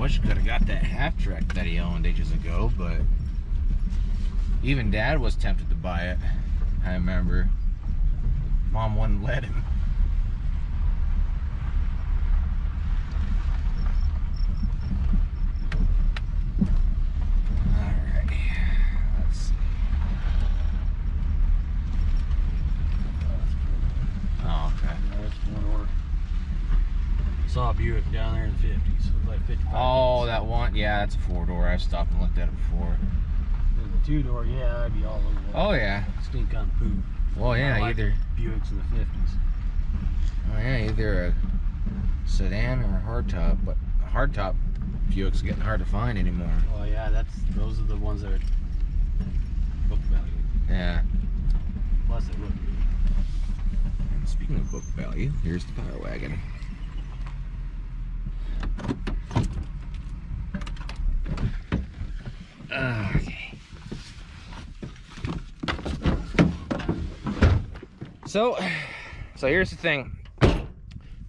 wish I could have got that half track that he owned ages ago, but even Dad was tempted to buy it. I remember. Mom wouldn't let him. Alright. Let's see. Oh, okay. That's one order. Saw a Buick down there in the 50s. It was like 55. Oh, that one? Yeah, that's a 4-door. I've stopped and looked at it before. The 2-door, yeah, I'd be all over that. Oh, yeah. Stink on poop. Well, yeah, like either. Buicks in the 50s. Oh, yeah, either a sedan or a hardtop, but a hardtop Buick's getting hard to find anymore. Well, yeah, those are the ones that are book value. Yeah. Plus, they look good. And speaking of book value, here's the Power Wagon. Okay. So here's the thing.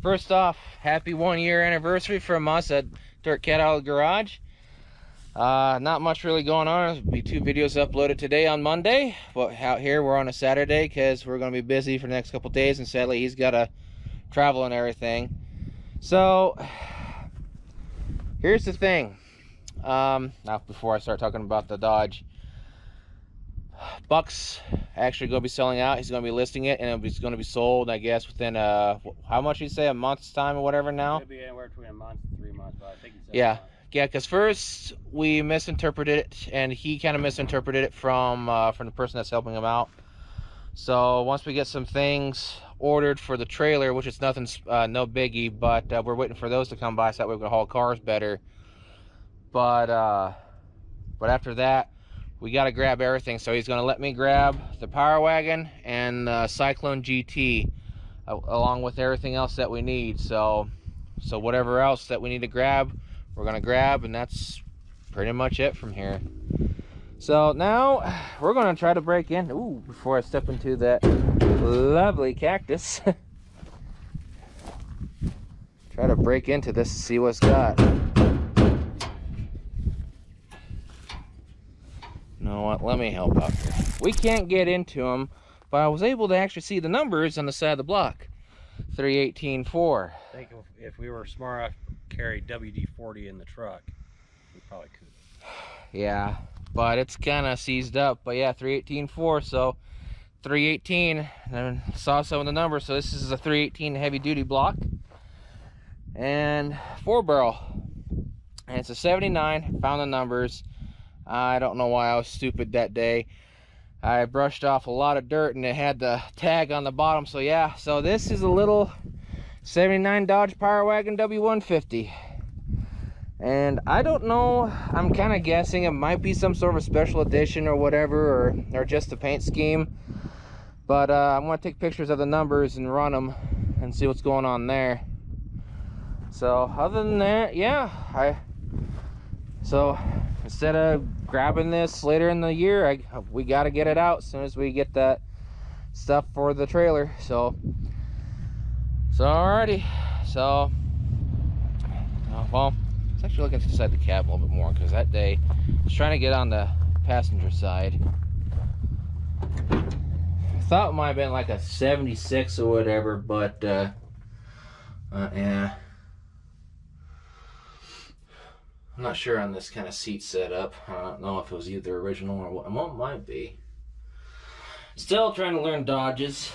First off, happy 1-year anniversary from us at DirtCat out of the garage. Not much really going on. There'll be 2 videos uploaded today on Monday, but out here we're on a Saturday because we're going to be busy for the next couple days, and sadly he's got to travel and everything. So here's the thing. Now before I start talking about the Dodge, Buck's actually going to be selling out. He's going to be listing it, and it's going to be sold, I guess, within how much did you say, a month's time or whatever now? It'll be anywhere between a month and 3 months, but I think it's Yeah, because first we misinterpreted it, and he kind of misinterpreted it from the person that's helping him out. So once we get some things ordered for the trailer, which is nothing, no biggie, but we're waiting for those to come by so that way we can haul cars better. But after that, we got to grab everything. So he's going to let me grab the Power Wagon and Cyclone GT along with everything else that we need. So whatever else that we need to grab, we're going to grab, and that's pretty much it from here. So now we're going to try to break in. Ooh, before I step into that lovely cactus. Try to break into this to see what's got. You know what? Let me help out here. We can't get into them, but I was able to actually see the numbers on the side of the block. 318.4. I think if we were smart enough to carry WD-40 in the truck, we probably could. Yeah, but it's kind of seized up. But yeah, 318.4. So 318. And I saw some of the numbers. So this is a 318 heavy-duty block and 4-barrel, and it's a 79. Found the numbers. I don't know why I was stupid that day. I brushed off a lot of dirt and it had the tag on the bottom. So yeah, so this is a little 79 Dodge Power Wagon W150. And I don't know, I'm kind of guessing it might be some sort of a special edition or whatever, or just a paint scheme. But I'm going to take pictures of the numbers and run them and see what's going on there. So other than that, yeah, so instead of grabbing this later in the year, we got to get it out as soon as we get that stuff for the trailer. So alrighty. So well, let's actually look inside the cab a little bit more, because that day I was trying to get on the passenger side. I thought it might have been like a 76 or whatever, but yeah, I'm not sure on this kind of seat setup. I don't know if it was either original or what. Well, it might be. Still trying to learn Dodges.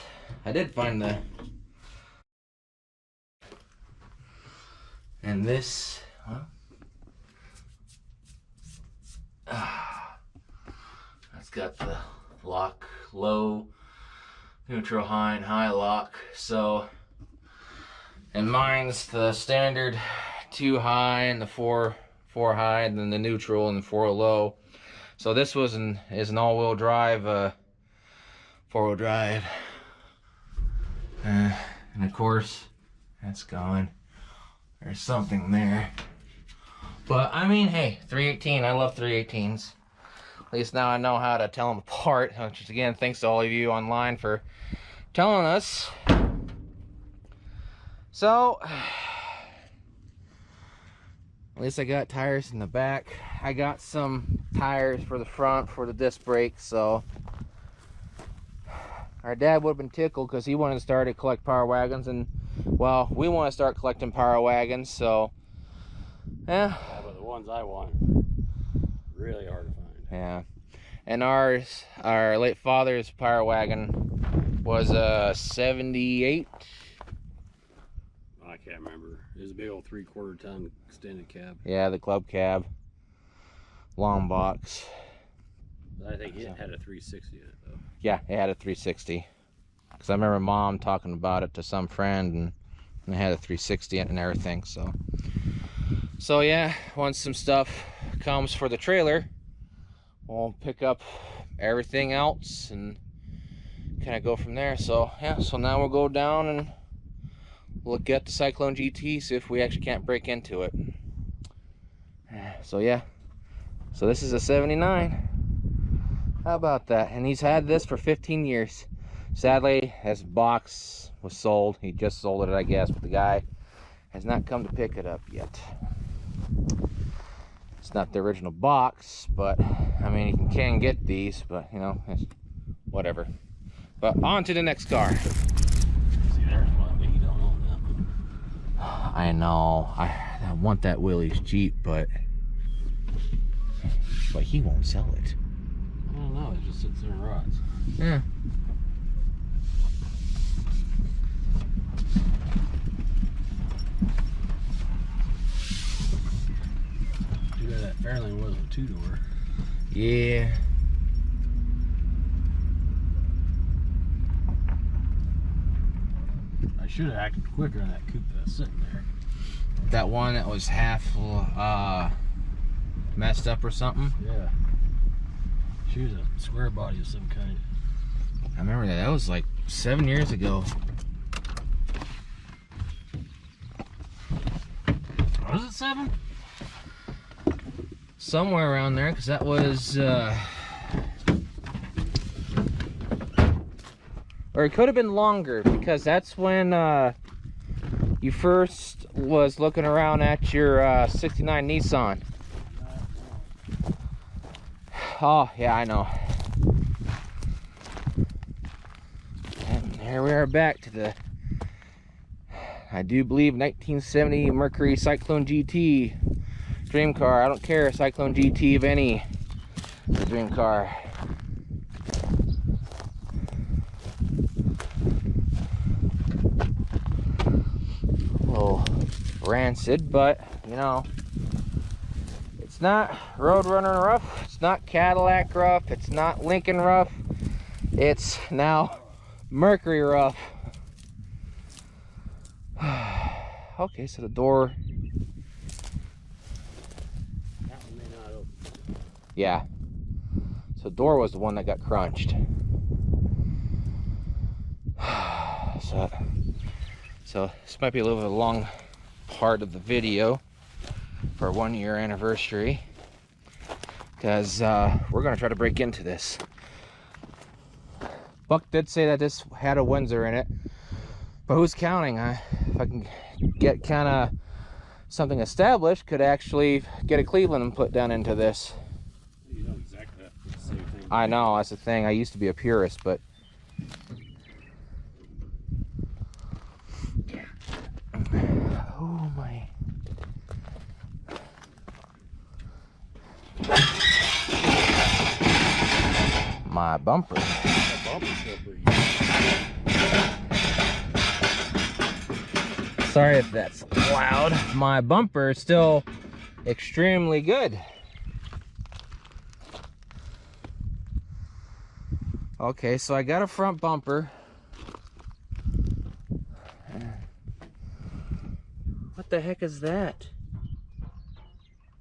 I did find the... And this... Well, that's got the lock low, neutral high, and high lock. So... And mine's the standard 2 high and the 4 high, and then the neutral and the 4 low. So this is an all-wheel drive, 4-wheel drive, and of course that's gone. There's something there, but I mean, hey, 318. I love 318s. At least now I know how to tell them apart. Which is, again, thanks to all of you online for telling us. So At least I got tires in the back. I got some tires for the front for the disc brakes, so our dad would have been tickled because he wanted to start to collect power wagons, and well, we want to start collecting power wagons, so yeah. But the ones I want really hard to find. Yeah. And ours, our late father's power wagon was a 78. I can't remember. It was a big old 3/4 ton extended cab. Yeah, the club cab, long box. I think it had a 360 in it though. Yeah, it had a 360. Because I remember Mom talking about it to some friend, and it had a 360 in it and everything. So yeah, once some stuff comes for the trailer, we'll pick up everything else and kind of go from there. So yeah, so now we'll go down and look at the Cyclone GT, see if we actually can't break into it. So yeah, so this is a 79. How about that? And he's had this for 15 years. Sadly, his box was sold. He just sold it, I guess, but the guy has not come to pick it up yet. It's not the original box, but I mean, you can get these, but you know, it's whatever. But on to the next car. See, there's one, but you don't own that one. I know. I want that Willie's Jeep, but he won't sell it. I don't know. It just sits there and rots. Yeah. Too bad that Fairlane wasn't a 2-door. Yeah. I should have acted quicker on that coupe that's sitting there. That one that was half messed up or something. Yeah. She was a square body of some kind. I remember that. That was like 7 years ago. Was it 7? Somewhere around there, because that was or it could have been longer, because that's when you first was looking around at your 69 Nissan. Oh yeah, I know. And here we are back to the, I do believe, 1970 Mercury Cyclone GT dream car. I don't care, Cyclone GT of any, the dream car. A little rancid, but you know, it's not Roadrunner rough, it's not Cadillac rough, it's not Lincoln rough, it's now Mercury rough. Okay, so the door, That one may not open. yeah, so the door was the one that got crunched. So this might be a little bit of a long part of the video for our 1 year anniversary, because we're gonna try to break into this. Buck did say that this had a Windsor in it, but who's counting? If I can get kind of something established, could actually get a Cleveland and put down into this. You know exactly the same thing. I know, that's the thing. I used to be a purist, but oh my. My bumper. That bumper's still pretty good. Sorry if that's loud. My bumper is still extremely good. Okay, so I got a front bumper. What the heck is that?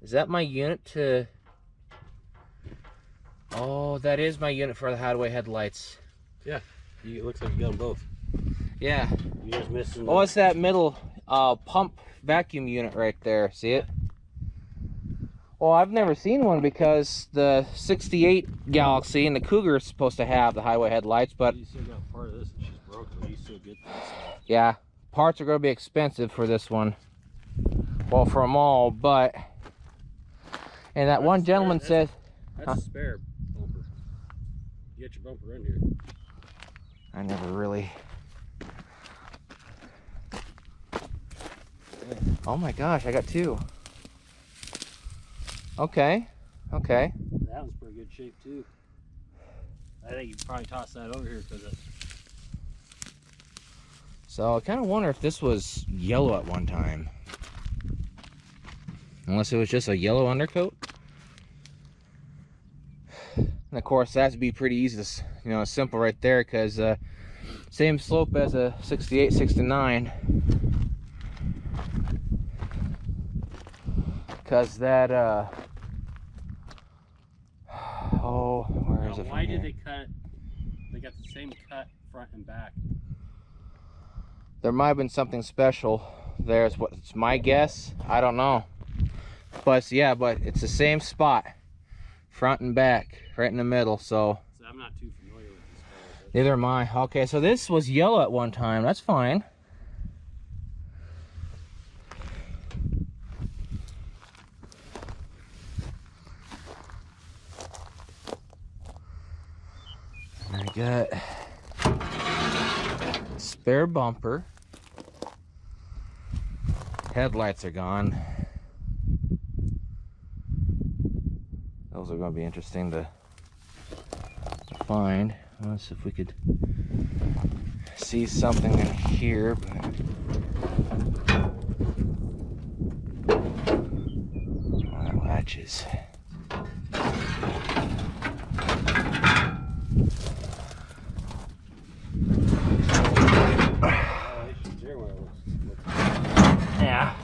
Is that my unit to... Oh, that is my unit for the highway headlights. Yeah, it looks like you got them both. Yeah. You're just missing. Oh, it's that middle pump vacuum unit right there. See it? Well, I've never seen one, because the 68 Galaxy and the Cougar is supposed to have the highway headlights, but You still got part of this and she's broken, but you still get this. yeah, parts are going to be expensive for this one. Well, for them all, but... And that one gentleman said... That's a spare bumper. You got your bumper in here. I never really... Oh my gosh, I got two. Okay, okay. That one's pretty good shape too. I think you probably toss that over here because it... So I kind of wonder if this was yellow at one time. Unless it was just a yellow undercoat. And of course that'd be pretty easy to, you know, simple right there, because same slope as a 68, 69. Because that, oh, where is it from Why here? did they cut? They got the same cut front and back. There might have been something special. There's what it's my guess. I don't know. But yeah, but it's the same spot, front and back, right in the middle. So I'm not too familiar with this color. Neither am I. Okay, so this was yellow at one time. That's fine. I got spare bumper. Headlights are gone. Those are going to be interesting to find. Let's see if we could see something in here. That latches. Yeah.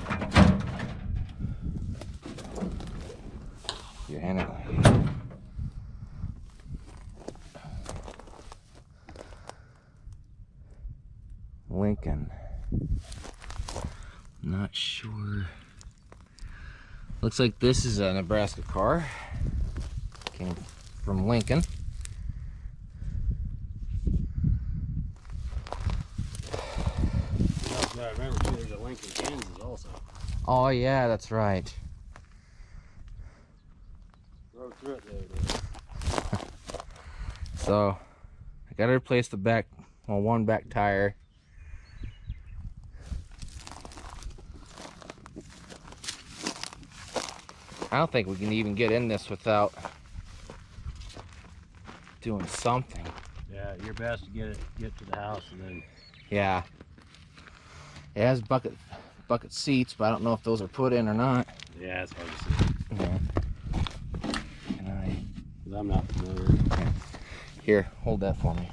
Your hand. Lincoln. Not sure. Looks like this is a Nebraska car. Came from Lincoln. I remember too, there's a Lincoln, Kansas also. Oh yeah, that's right. Rode through it the other day. So I gotta replace the back, well, one back tire. I don't think we can even get in this without doing something. Yeah, your best to get to the house and then. Yeah. It has bucket seats, but I don't know if those are put in or not. Yeah, it's hard to see. Yeah. Because I'm not familiar. Here, hold that for me.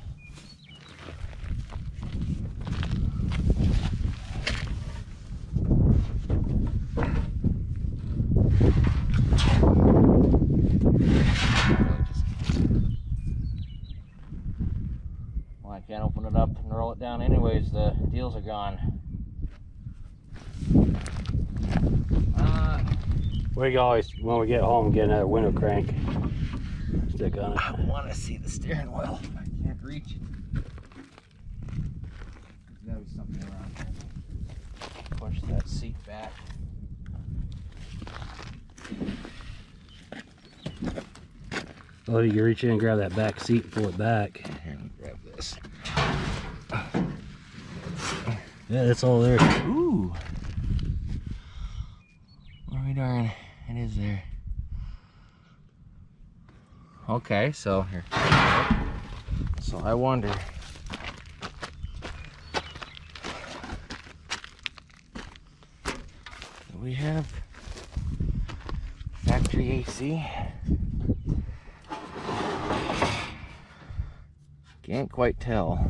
Well, I can't open it up and roll it down anyways. The deals are gone. We can always, when we get home, get another window crank. Stick on it. I want to see the steering wheel. I can't reach it. There's got to be something around here. Push that seat back. Oh, you can reach in and grab that back seat and pull it back. Here, let me grab this. Yeah, that's all there. Ooh. Oh, darn. It is there. Okay, so here. So I wonder. Do we have factory AC? Can't quite tell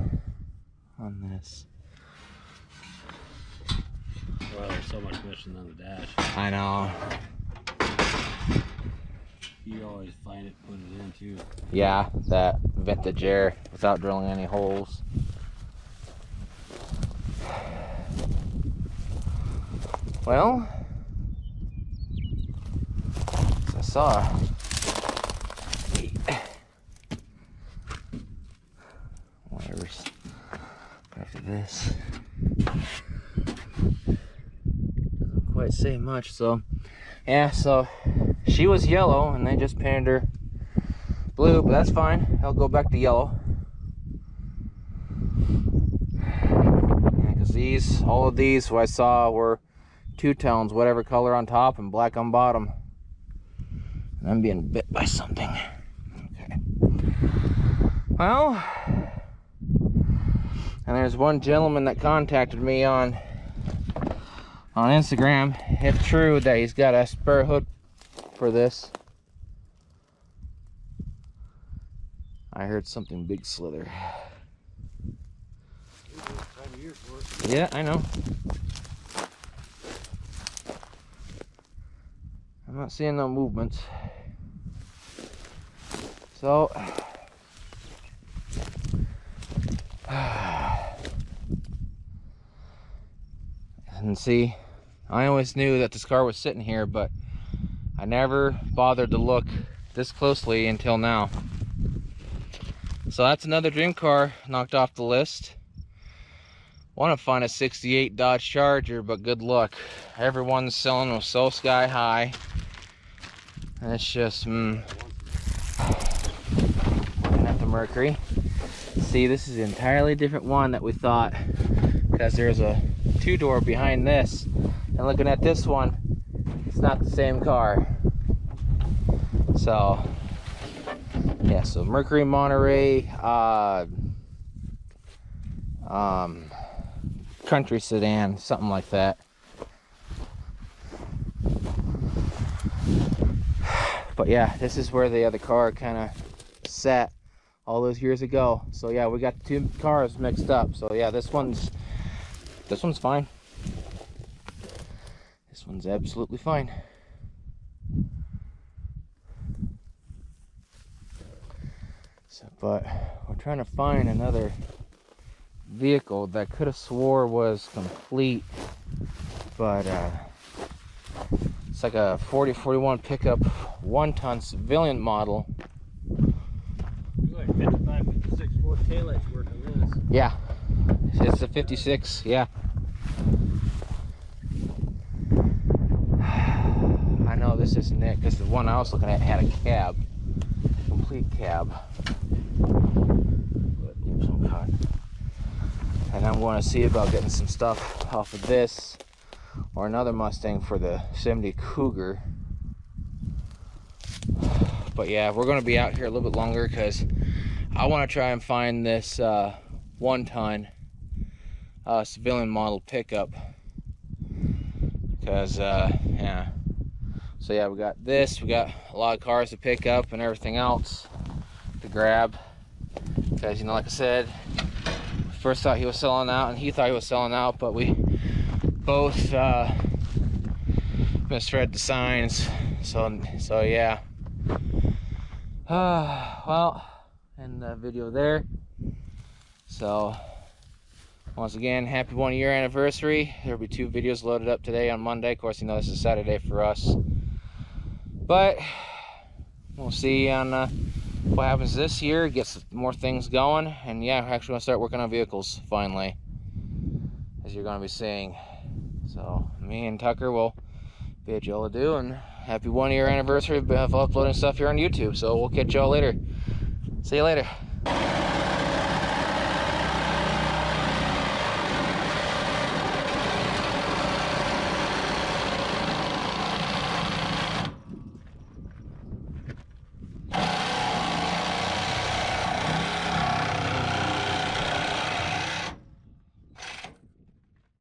on this. Well, there's so much missing on the dash. I know. You always find it, put it in too. Yeah, that vintage air without drilling any holes. Well, as I saw. Whatever's after this. Doesn't quite say much. So yeah, so she was yellow and they just painted her blue, but that's fine. I'll go back to yellow. Because these, all of these who I saw were two-tones, whatever color on top and black on bottom. And I'm being bit by something. Okay. Well, and there's one gentleman that contacted me on Instagram, if true, that he's got a spare hood for this. I heard something big slither. Yeah, I know. I'm not seeing no movements. So and see, I always knew that this car was sitting here, but I never bothered to look this closely until now. So that's another dream car knocked off the list. Want to find a 68 Dodge Charger, but good luck. Everyone's selling them so sky high. And it's just, looking at the Mercury. See, this is an entirely different one that we thought, because there's a two-door behind this. And looking at this one, it's not the same car. So, yeah, so Mercury Monterey, country sedan, something like that. But yeah, this is where the other car kind of sat all those years ago. So yeah, we got the two cars mixed up. So yeah, this one's fine. This one's absolutely fine. So, but we're trying to find another vehicle that could have swore was complete, but it's like a 4041 pickup, 1-ton civilian model. Like 55, 56 Ford taillights work on this. Yeah, it's a 56. Yeah, I know this isn't it, because the one I was looking at had a cab, complete cab. Some cut. And I'm going to see about getting some stuff off of this or another Mustang for the 70 Cougar. But yeah, we're going to be out here a little bit longer because I want to try and find this 1-ton civilian model pickup. Because yeah, so yeah, we got this, we got a lot of cars to pick up and everything else to grab. Because, you know, like I said, first thought he was selling out and he thought he was selling out, but we both misread the signs. So yeah, well, end the video there. So once again, happy 1-year anniversary. There'll be 2 videos loaded up today on Monday. Of course, you know this is Saturday for us, but we'll see on what happens this year, gets more things going. And yeah, we're actually going to start working on vehicles finally, as you're going to be seeing. So me and Tucker will bid you all adieu, and happy 1-year anniversary of uploading stuff here on YouTube. So we'll catch y'all later. See you later.